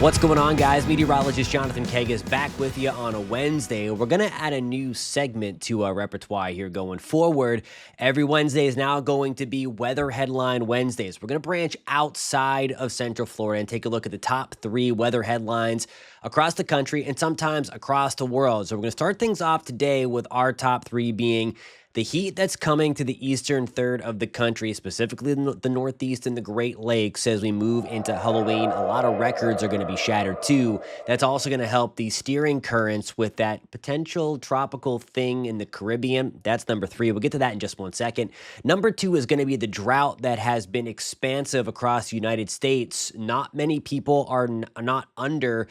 What's going on, guys? Meteorologist Jonathan Keg is back with you on a Wednesday. We're going to add a new segment to our repertoire here going forward. Every Wednesday is now going to be Weather Headline Wednesdays. We're going to branch outside of Central Florida and take a look at the top 3 weather headlines across the country and sometimes across the world. So we're going to start things off today with our top 3 being the heat that's coming to the eastern third of the country, specifically the Northeast and the Great Lakes, as we move into Halloween. A lot of records are going to be shattered too. That's also going to help the steering currents with that potential tropical thing in the Caribbean. That's number 3. We'll get to that in just one second. Number 2 is going to be the drought that has been expansive across the United States. Not many people are not under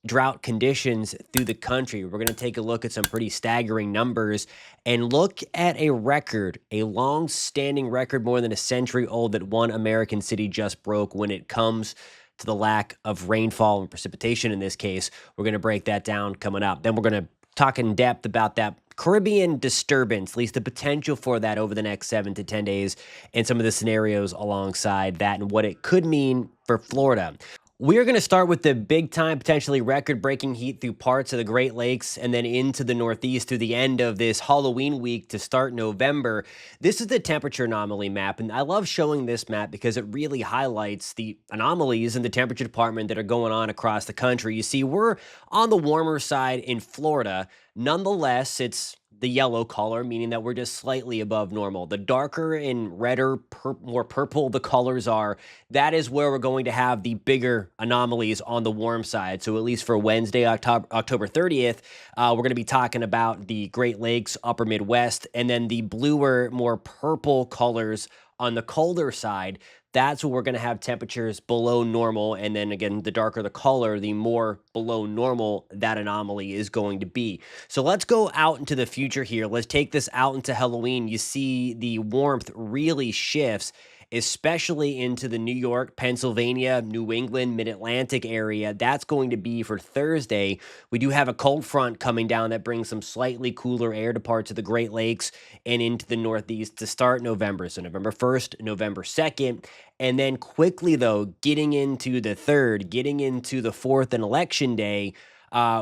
drought conditions through the country. We're going to take a look at some pretty staggering numbers and look at a record, a long-standing record more than a century old that one American city just broke when it comes to the lack of rainfall and precipitation in this case. We're going to break that down coming up. Then we're going to talk in depth about that Caribbean disturbance, at least the potential for that over the next 7 to 10 days, and some of the scenarios alongside that and what it could mean for Florida. We're going to start with the big-time, potentially record-breaking heat through parts of the Great Lakes and then into the Northeast through the end of this Halloween week to start November. This is the temperature anomaly map, and I love showing this map because it really highlights the anomalies in the temperature department that are going on across the country. You see, we're on the warmer side in Florida. Nonetheless, it's the yellow color, meaning that we're just slightly above normal. The darker and redder, more purple the colors are, that is where we're going to have the bigger anomalies on the warm side. So at least for Wednesday, October 30th, we're going to be talking about the Great Lakes, upper Midwest, and then the bluer, more purple colors on the colder side. That's where we're going to have temperatures below normal. And then again, the darker the color, the more below normal that anomaly is going to be. So let's go out into the future here. Let's take this out into Halloween. You see the warmth really shifts, especially into the New York, Pennsylvania, New England, Mid-Atlantic area. That's going to be for Thursday. We do have a cold front coming down that brings some slightly cooler air to parts of the Great Lakes and into the Northeast to start November. So November 1st, November 2nd. And then quickly, though, getting into the 3rd, getting into the 4th and Election Day,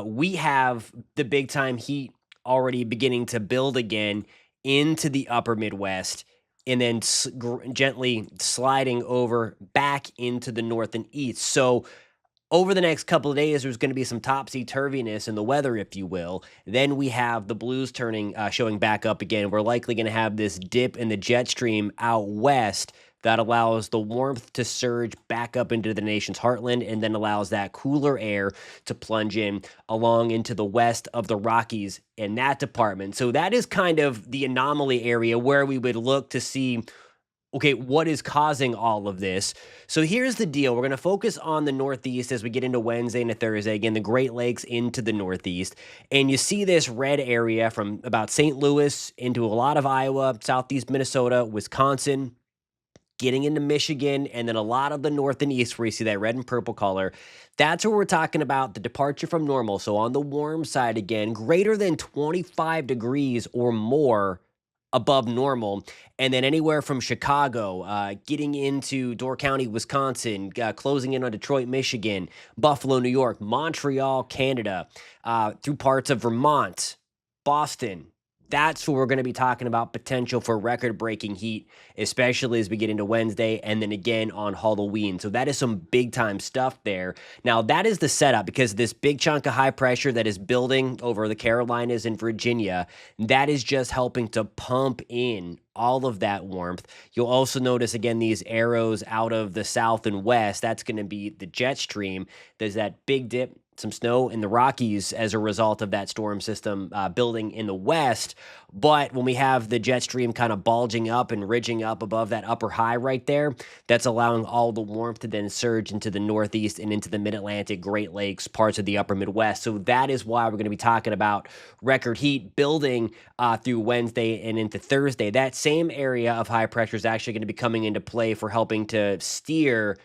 we have the big-time heat already beginning to build again into the upper Midwest, and then gently sliding over back into the north and east. So over the next couple of days, there's going to be some topsy-turviness in the weather, if you will. Then we have the blues showing back up again. We're likely going to have this dip in the jet stream out west that allows the warmth to surge back up into the nation's heartland and then allows that cooler air to plunge in along into the west of the Rockies in that department. So that is kind of the anomaly area where we would look to see, okay, what is causing all of this? So here's the deal. We're going to focus on the Northeast as we get into Wednesday and Thursday. Again, the Great Lakes into the Northeast. And you see this red area from about St. Louis into a lot of Iowa, southeast Minnesota, Wisconsin, getting into Michigan, and then a lot of the north and east where you see that red and purple color. That's where we're talking about the departure from normal. So on the warm side again, greater than 25 degrees or more above normal. And then anywhere from Chicago, getting into Door County, Wisconsin, closing in on Detroit, Michigan, Buffalo, New York, Montreal, Canada, through parts of Vermont, Boston. That's where we're going to be talking about potential for record-breaking heat, especially as we get into Wednesday and then again on Halloween. So that is some big-time stuff there. Now, that is the setup because this big chunk of high pressure that is building over the Carolinas and Virginia, that is just helping to pump in all of that warmth. You'll also notice, again, these arrows out of the south and west. That's going to be the jet stream. There's that big dip, some snow in the Rockies as a result of that storm system building in the west. But when we have the jet stream kind of bulging up and ridging up above that upper high right there, that's allowing all the warmth to then surge into the Northeast and into the Mid-Atlantic, Great Lakes, parts of the upper Midwest. So that is why we're going to be talking about record heat building through Wednesday and into Thursday. That same area of high pressure is actually going to be coming into play for helping to steer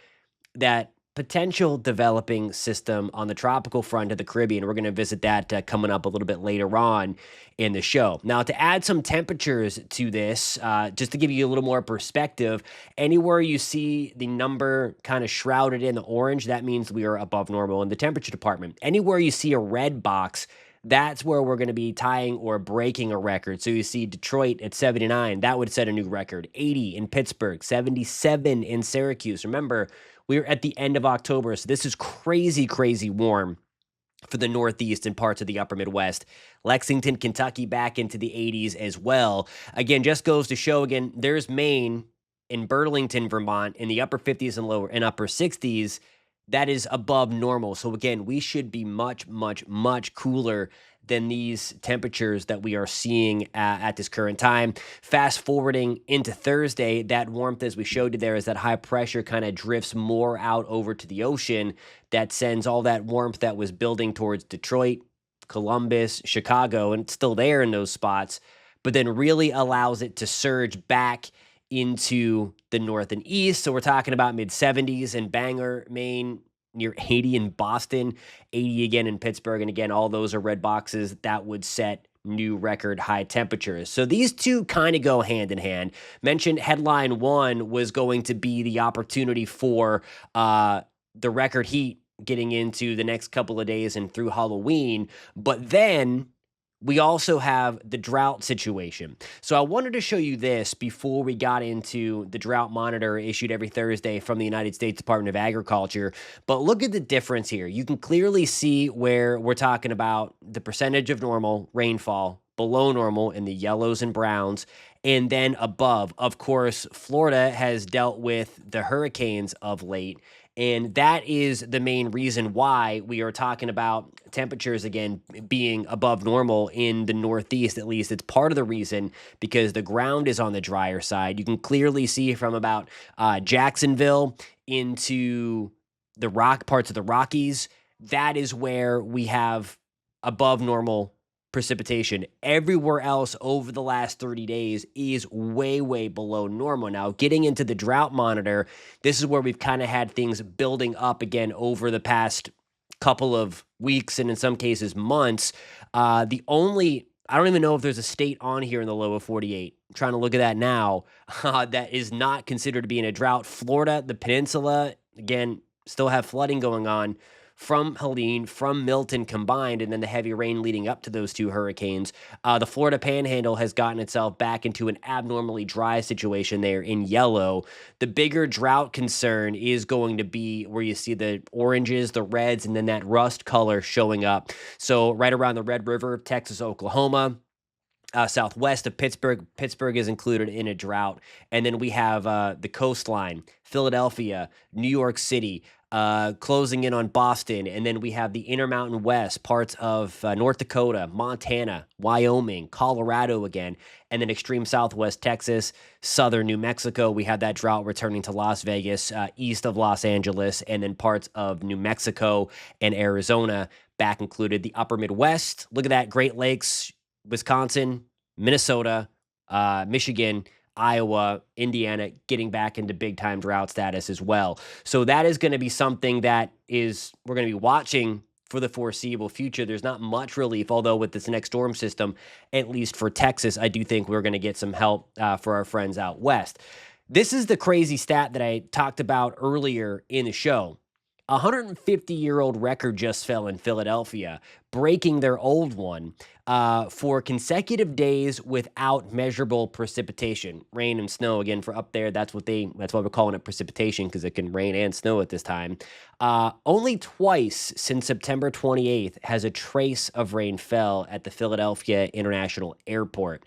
that potential developing system on the tropical front of the Caribbean. We're going to visit that coming up a little bit later on in the show. Now, to add some temperatures to this, just to give you a little more perspective, anywhere you see the number kind of shrouded in the orange, that means we are above normal in the temperature department. Anywhere you see a red box, that's where we're going to be tying or breaking a record. So you see Detroit at 79, that would set a new record. 80 in Pittsburgh, 77 in Syracuse. Remember, we're at the end of October, so this is crazy, crazy warm for the Northeast and parts of the upper Midwest. Lexington, Kentucky back into the 80s as well. Again, just goes to show, again, there's Maine in Burlington, Vermont in the upper 50s and lower and upper 60s. That is above normal. So again, we should be much, much, much cooler than these temperatures that we are seeing at this current time. Fast forwarding into Thursday, that warmth, as we showed you there, is that high pressure kind of drifts more out over to the ocean. That sends all that warmth that was building towards Detroit, Columbus, Chicago, and it's still there in those spots, but then really allows it to surge back into the north and east. So we're talking about mid 70s in Bangor, Maine, near 80 in Boston, 80 again in Pittsburgh. And again, all those are red boxes that would set new record high temperatures. So these two kind of go hand in hand. Mentioned headline one was going to be the opportunity for the record heat getting into the next couple of days and through Halloween. But then we also have the drought situation. So I wanted to show you this before we got into the drought monitor issued every Thursday from the United States Department of Agriculture. But look at the difference here. You can clearly see where we're talking about the percentage of normal rainfall, below normal in the yellows and browns, and then above. Of course, Florida has dealt with the hurricanes of late. And that is the main reason why we are talking about temperatures again being above normal in the Northeast. At least it's part of the reason, because the ground is on the drier side. You can clearly see from about Jacksonville into the parts of the Rockies. That is where we have above normal precipitation. Everywhere else over the last 30 days is way, way below normal. Now, getting into the drought monitor, this is where we've kind of had things building up again over the past couple of weeks and in some cases months. I don't even know if there's a state on here in the lower 48. I'm trying to look at that now. That is not considered to be in a drought. Florida, the peninsula, again, still have flooding going on from Helene, from Milton combined, and then the heavy rain leading up to those two hurricanes. The Florida Panhandle has gotten itself back into an abnormally dry situation there in yellow. The bigger drought concern is going to be where you see the oranges, the reds, and then that rust color showing up. So right around the Red River, Texas, Oklahoma, southwest of Pittsburgh. Pittsburgh is included in a drought. And then we have the coastline, Philadelphia, New York City, closing in on Boston. And then we have the Intermountain West, parts of North Dakota, Montana, Wyoming, Colorado again, and then extreme southwest Texas, southern New Mexico. We have that drought returning to Las Vegas, east of Los Angeles, and then parts of New Mexico and Arizona back included. The upper Midwest, look at that, Great Lakes, Wisconsin, Minnesota, Michigan, Iowa, Indiana, getting back into big time drought status as well. So that is going to be something that we're going to be watching for the foreseeable future. There's not much relief, although with this next storm system, at least for Texas, I do think we're going to get some help for our friends out west. This is the crazy stat that I talked about earlier in the show. A 150-year-old record just fell in Philadelphia, breaking their old one for consecutive days without measurable precipitation. Rain and snow, again, for up there, that's why we're calling it precipitation, because it can rain and snow at this time. Only twice since September 28th has a trace of rain fell at the Philadelphia International Airport.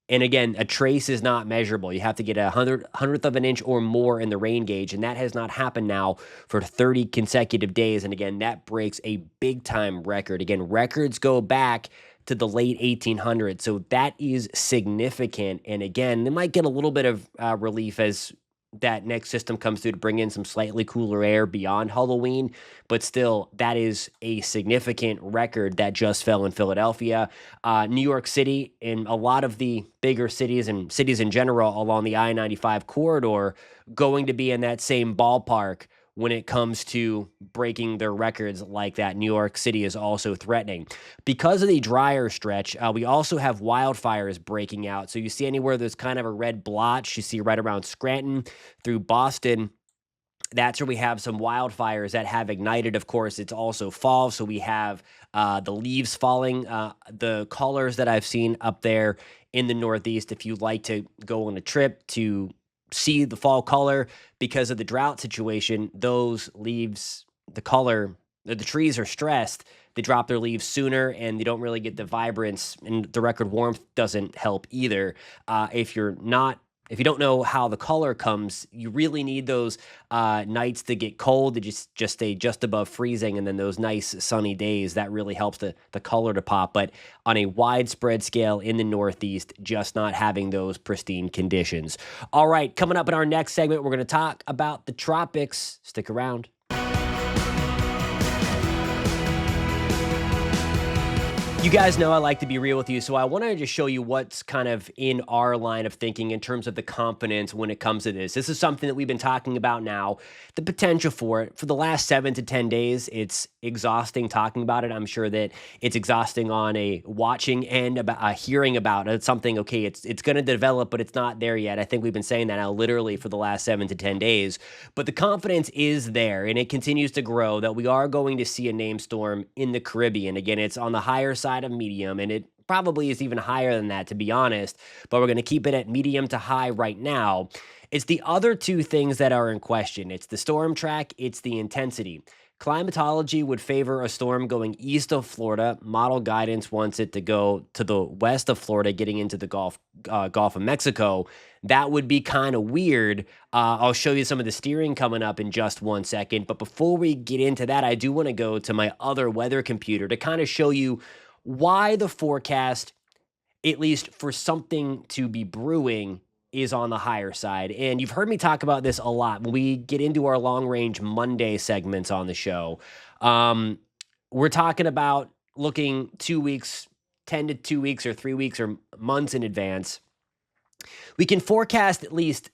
And again, a trace is not measurable. You have to get a hundredth of an inch or more in the rain gauge, and that has not happened now for 30 consecutive days. And again, that breaks a big-time record. Again, records go back to the late 1800s, so that is significant. And again, they might get a little bit of relief as that next system comes through to bring in some slightly cooler air beyond Halloween, but still, that is a significant record that just fell in Philadelphia. New York City and a lot of the bigger cities and cities in general along the I-95 corridor going to be in that same ballpark when it comes to breaking their records like that. New York City is also threatening. Because of the drier stretch, we also have wildfires breaking out. So you see anywhere there's kind of a red blotch, you see right around Scranton through Boston, that's where we have some wildfires that have ignited. Of course, it's also fall, so we have the leaves falling. The colors that I've seen up there in the Northeast, if you like to go on a trip to see the fall color because of the drought situation, those leaves, the color, the trees are stressed. They drop their leaves sooner and they don't really get the vibrance, and the record warmth doesn't help either. If you don't know how the color comes, you really need those nights to get cold to just stay just above freezing, and then those nice sunny days that really helps the color to pop. But on a widespread scale in the Northeast, just not having those pristine conditions. All right, coming up in our next segment, we're going to talk about the tropics. Stick around. You guys know I like to be real with you, so I wanted to just show you what's kind of in our line of thinking in terms of the confidence when it comes to this. This is something that we've been talking about now, the potential for it. For the last 7 to 10 days, it's exhausting talking about it. I'm sure that it's exhausting on a watching and about hearing about it. It's something, okay, it's going to develop, but it's not there yet. I think we've been saying that now literally for the last 7 to 10 days. But the confidence is there, and it continues to grow that we are going to see a name storm in the Caribbean. Again, it's on the higher side of medium, and it probably is even higher than that, to be honest, but we're going to keep it at medium to high right now. It's the other two things that are in question. It's the storm track, it's the intensity. Climatology would favor a storm going east of Florida. Model guidance wants it to go to the west of Florida, getting into the Gulf of Mexico. That would be kind of weird. I'll show you some of the steering coming up in just 1 second. But before we get into that, I do want to go to my other weather computer to kind of show you why the forecast, at least for something to be brewing, is on the higher side. And you've heard me talk about this a lot when we get into our long range Monday segments on the show. We're talking about looking 2 weeks, 10 to 2 weeks or 3 weeks or months in advance. We can forecast at least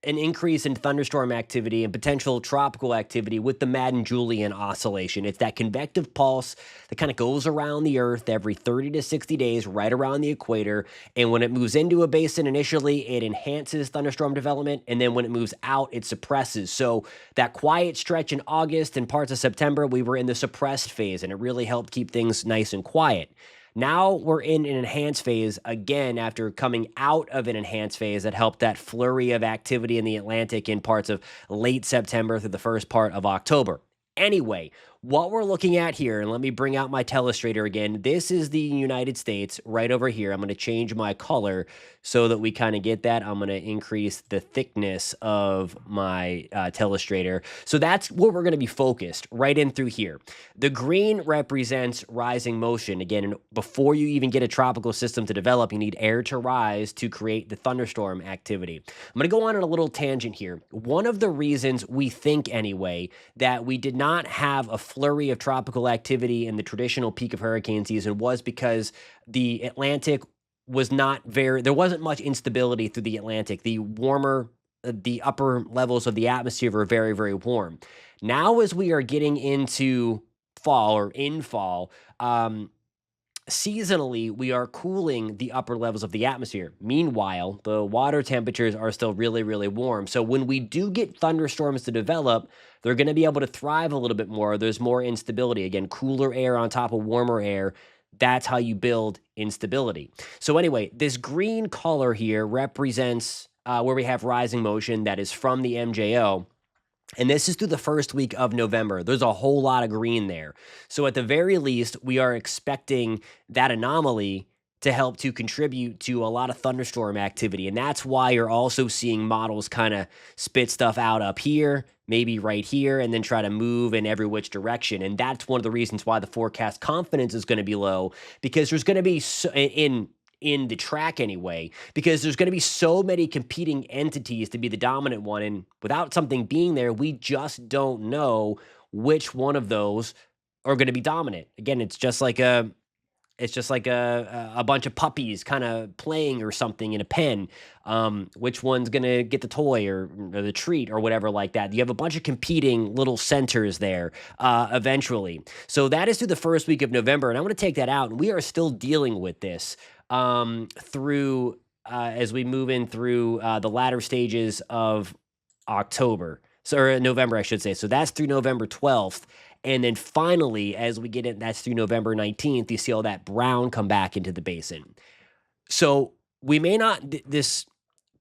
an increase in thunderstorm activity and potential tropical activity with the Madden-Julian oscillation. It's that convective pulse that kind of goes around the Earth every 30 to 60 days, right around the equator. And when it moves into a basin initially, it enhances thunderstorm development. And then when it moves out, it suppresses. So that quiet stretch in August and parts of September, we were in the suppressed phase, and it really helped keep things nice and quiet. Now we're in an enhanced phase again after coming out of an enhanced phase that helped that flurry of activity in the Atlantic in parts of late September through the first part of October. Anyway, what we're looking at here, and let me bring out my telestrator again. This is the United States right over here. I'm going to change my color so that we kind of get that. I'm going to increase the thickness of my telestrator. So that's what we're going to be focused right in through here. The green represents rising motion. Again, before you even get a tropical system to develop, you need air to rise to create the thunderstorm activity. I'm going to go on a little tangent here. One of the reasons we think anyway that we did not have a flurry of tropical activity in the traditional peak of hurricane season was because the Atlantic was not there wasn't much instability through the Atlantic. The upper levels of the atmosphere were very, very warm. Now, as we are getting into fall or in fall, seasonally, we are cooling the upper levels of the atmosphere. Meanwhile, the water temperatures are still really, really warm. So when we do get thunderstorms to develop, they're going to be able to thrive a little bit more. There's more instability. Again, cooler air on top of warmer air. That's how you build instability. So anyway, this green color here represents where we have rising motion that is from the MJO. And this is through the first week of November. There's a whole lot of green there. So at the very least, we are expecting that anomaly to help to contribute to a lot of thunderstorm activity. And that's why you're also seeing models kind of spit stuff out up here, maybe right here, and then try to move in every which direction. And that's one of the reasons why the forecast confidence is going to be low, because there's going to be, in the track anyway, because there's going to be so many competing entities to be the dominant one. And without something being there, we just don't know which one of those are going to be dominant. Again, it's just like a It's just like a bunch of puppies kind of playing or something in a pen. Which one's gonna get the toy or the treat or whatever like that? You have a bunch of competing little centers there eventually. So that is through the first week of November, and I want to take that out. And we are still dealing with this through as we move in through the latter stages of October. So or November, I should say. So that's through November 12th. And then finally, as we get in, that's through November 19th, you see all that brown come back into the basin. So we may not, this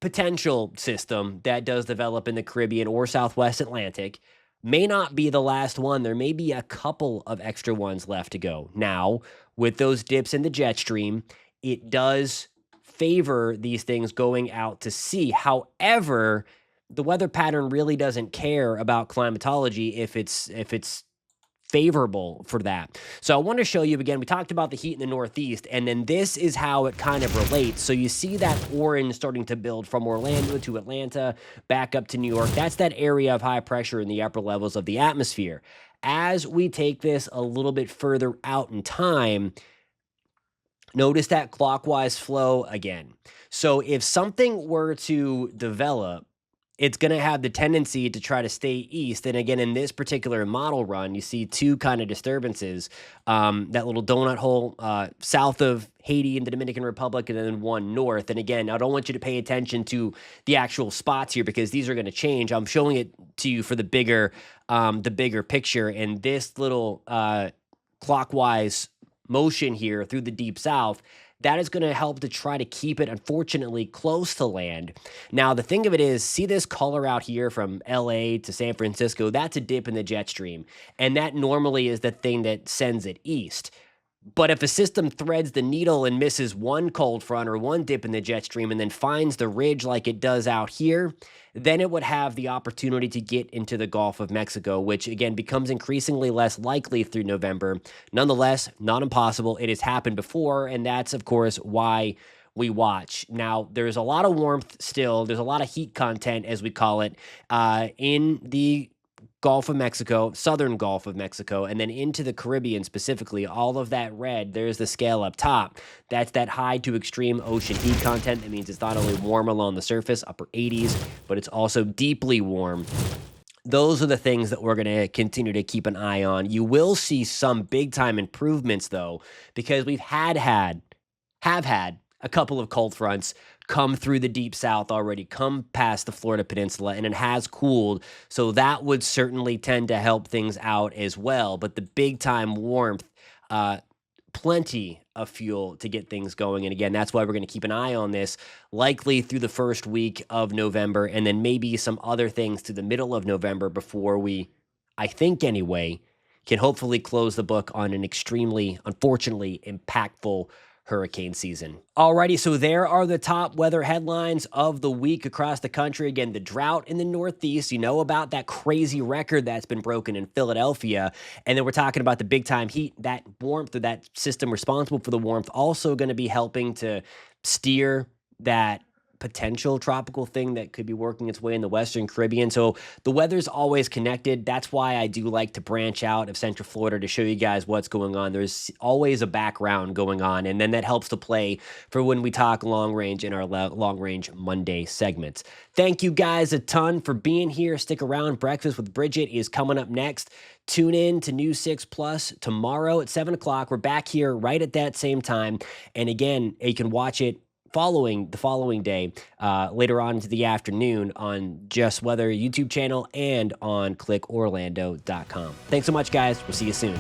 potential system that does develop in the Caribbean or Southwest Atlantic may not be the last one. There may be a couple of extra ones left to go. Now, with those dips in the jet stream, it does favor these things going out to sea. However, the weather pattern really doesn't care about climatology if it's favorable for that. So I want to show you again, we talked about the heat in the Northeast, and then this is how it kind of relates. So you see that orange starting to build from Orlando to Atlanta, back up to New York. That's that area of high pressure in the upper levels of the atmosphere. As we take this a little bit further out in time, notice that clockwise flow again. So if something were to develop, it's going to have the tendency to try to stay east. And again, in this particular model run, you see two kind of disturbances, that little donut hole south of Haiti and the Dominican Republic, and then one north. And again, I don't want you to pay attention to the actual spots here because these are going to change. I'm showing it to you for the bigger picture. And this little clockwise motion here through the deep south, that is going to help to try to keep it, unfortunately, close to land. Now, the thing of it is, see this color out here from LA to San Francisco? That's a dip in the jet stream. And that normally is the thing that sends it east. But if a system threads the needle and misses one cold front or one dip in the jet stream and then finds the ridge like it does out here, then it would have the opportunity to get into the Gulf of Mexico, which again becomes increasingly less likely through November. Nonetheless, not impossible. It has happened before, and that's, of course, why we watch. Now, there's a lot of warmth still. There's a lot of heat content, as we call it, in the Gulf of Mexico, southern Gulf of Mexico, and then into the Caribbean specifically. All of that red, there's the scale up top. That's that high to extreme ocean heat content. That means it's not only warm along the surface, upper 80s, but it's also deeply warm. Those are the things that we're going to continue to keep an eye on. You will see some big time improvements though, because we've have had a couple of cold fronts come through the deep south already, come past the Florida Peninsula, and it has cooled. So that would certainly tend to help things out as well. But the big time warmth, plenty of fuel to get things going. And again, that's why we're going to keep an eye on this, likely through the first week of November, and then maybe some other things to the middle of November before we, I think anyway, can hopefully close the book on an extremely, unfortunately, impactful hurricane season. Alrighty, so there are the top weather headlines of the week across the country. Again, the drought in the Northeast, you know about that crazy record that's been broken in Philadelphia. And then we're talking about the big time heat, that warmth or that system responsible for the warmth also going to be helping to steer that potential tropical thing that could be working its way in the Western Caribbean. So the weather's always connected. That's why I do like to branch out of Central Florida to show you guys what's going on. There's always a background going on, and then that helps to play for when we talk long range in our long range Monday segments. Thank you guys a ton for being here. Stick around. Breakfast with Bridget is coming up next. Tune in to News 6 Plus tomorrow at 7 o'clock. We're back here right at that same time. And again, you can watch it following the following day, later on into the afternoon on Just Weather YouTube channel and on clickorlando.com. Thanks so much, guys. We'll see you soon.